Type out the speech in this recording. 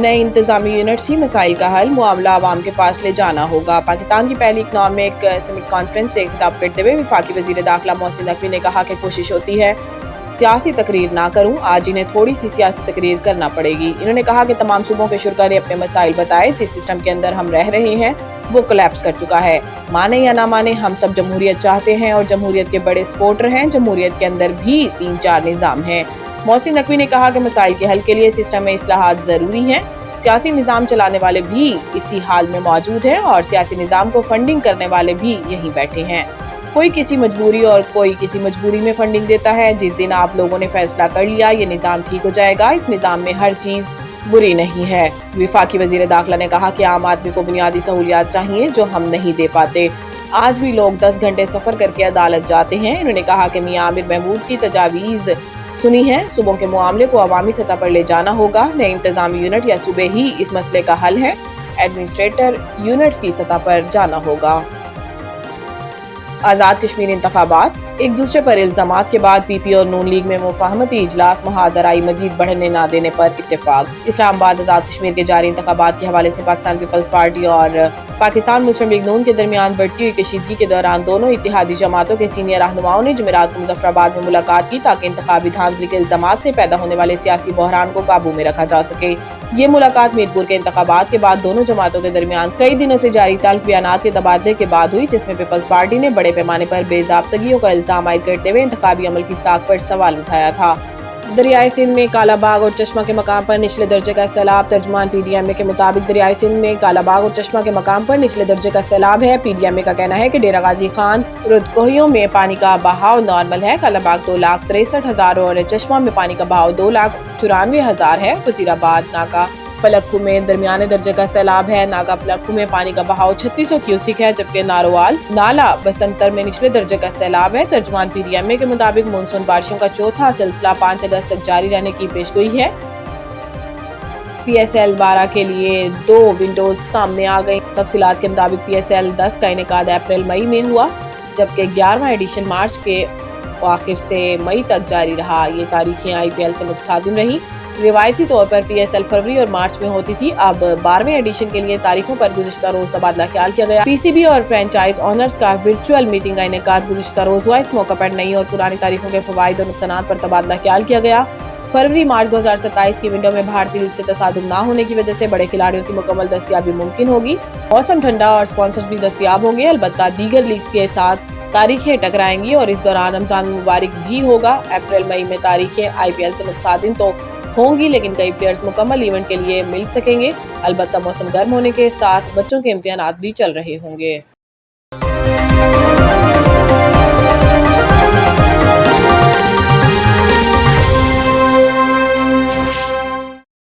نئے انتظامی یونٹس ہی مسائل کا حل، معاملہ عوام کے پاس لے جانا ہوگا۔ پاکستان کی پہلی اکنامک سمٹ کانفرنس سے خطاب کرتے ہوئے وفاقی وزیر داخلہ محسن نقوی نے کہا کہ کوشش ہوتی ہے سیاسی تقریر نہ کروں، آج انہیں تھوڑی سی سیاسی تقریر کرنا پڑے گی۔ انہوں نے کہا کہ تمام صوبوں کے شرکاء نے اپنے مسائل بتائے، جس سسٹم کے اندر ہم رہ رہے ہیں وہ کولیپس کر چکا ہے۔ مانے یا نہ مانے، ہم سب جمہوریت چاہتے ہیں اور جمہوریت کے بڑے سپورٹر ہیں۔ جمہوریت کے اندر بھی 3-4 نظام ہیں۔ محسن نقوی نے کہا کہ مسائل کے حل کے لیے سسٹم میں اصلاحات ضروری ہیں۔ سیاسی نظام چلانے والے بھی اسی حال میں موجود ہیں اور سیاسی نظام کو فنڈنگ کرنے والے بھی یہیں بیٹھے ہیں۔ کوئی کسی مجبوری اور کوئی کسی مجبوری میں فنڈنگ دیتا ہے۔ جس دن آپ لوگوں نے فیصلہ کر لیا یہ نظام ٹھیک ہو جائے گا، اس نظام میں ہر چیز بری نہیں ہے۔ وفاقی وزیر داخلہ نے کہا کہ عام آدمی کو بنیادی سہولیات چاہیے جو ہم نہیں دے پاتے۔ آج بھی لوگ 10 گھنٹے سفر کر کے عدالت جاتے ہیں۔ انہوں نے کہا کہ میاں عامر محمود کی تجاویز سنی ہے، صوبوں کے معاملے کو عوامی سطح پر لے جانا ہوگا۔ نئے انتظامی یونٹ یا صوبے ہی اس مسئلے کا حل ہے، ایڈمنسٹریٹر یونٹس کی سطح پر جانا ہوگا۔ آزاد کشمیر انتخابات، ایک دوسرے پر الزامات کے بعد پی پی اور نون لیگ میں مفاہمتی اجلاس، محاذ آرائی مزید بڑھنے نہ دینے پر اتفاق۔ اسلام آباد آزاد کشمیر کے جاری انتخابات کے حوالے سے پاکستان پیپلز پارٹی اور پاکستان مسلم لیگ نون کے درمیان بڑھتی ہوئی کشیدگی کے دوران دونوں اتحادی جماعتوں کے سینئر رہنماؤں نے جمعرات کو مظفر آباد میں ملاقات کی تاکہ انتخابی دھاندلی کے الزامات سے پیدا ہونے والے سیاسی بحران کو قابو میں رکھا جا سکے۔ یہ ملاقات میرپور کے انتخابات کے بعد دونوں جماعتوں کے درمیان کئی دنوں سے جاری تلخ بیانات کے تبادلے کے بعد ہوئی، جس میں پیپلز پارٹی نے بڑے پیمانے پر بے ضابطگیوں کا الزام عائد کرتے ہوئے انتخابی عمل کی ساکھ پر سوال اٹھایا تھا۔ دریائے سندھ میں کالا باغ اور چشمہ کے مقام پر نچلے درجے کا سیلاب۔ ترجمان پی ڈی ایم اے کے مطابق دریائے سندھ میں کالا باغ اور چشمہ کے مقام پر نچلے درجے کا سیلاب ہے۔ پی ڈی ایم اے کا کہنا ہے کہ ڈیرہ غازی خان رودکوہیوں میں پانی کا بہاؤ نارمل ہے۔ کالا باغ 2,63,000 اور چشمہ میں پانی کا بہاؤ 2,94,000 ہے۔ وزیر آباد ناکا پلکھو میں درمیانے درجے کا سیلاب ہے۔ ناکا پلکھو میں پانی کا بہاؤ 3600 کیوسک ہے، جبکہ ناروال نالا بسنتر میں نچلے درجے کا سیلاب ہے۔ ترجمان پی ڈی ایم اے کے مطابق مونسون بارشوں کا چوتھا سلسلہ 5 اگست تک جاری رہنے کی پیشگوئی ہے۔ پی ایس ایل 12 کے لیے 2 ونڈوز سامنے آ گئی۔ تفصیلات کے مطابق پی ایس ایل 10 کا انعقاد اپریل مئی میں ہوا، جبکہ 11واں ایڈیشن مارچ کے آخر سے مئی تک جاری رہا۔ یہ تاریخیں آئی پی ایل سے متصادم رہیں۔ روایتی طور پر پی ایس ایل فروری اور مارچ میں ہوتی تھی، اب 12ویں ایڈیشن کے لیے تاریخوں پر گزشتہ روز تبادلہ خیال کیا گیا۔ پی سی بی اور فرینچائز اونرز کا ورچوئل میٹنگ کا انعقاد گزشتہ روز ہوا۔ اس موقع پر نئی اور پرانی تاریخوں کے فوائد اور نقصانات پر تبادلہ خیال کیا گیا۔ فروری مارچ 2027 کی ونڈو میں بھارتی لیگ سے تصادم نہ ہونے کی وجہ سے بڑے کھلاڑیوں کی مکمل دستیابی ممکن ہوگی۔ موسم ٹھنڈا اور سپانسرز بھی دستیاب ہوں گے، البتہ دیگر لیگز کے ساتھ تاریخیں ٹکرائیں گی اور اس دوران رمضان المبارک بھی ہوگا۔ اپریل مئی میں تاریخیں آئی پی ایل سے متصادم تو ہوں گی، لیکن کئی پلیئرز مکمل ایونٹ کے لیے مل سکیں گے۔ البتہ موسم گرم ہونے کے ساتھ بچوں کے امتحانات بھی چل رہے ہوں گے۔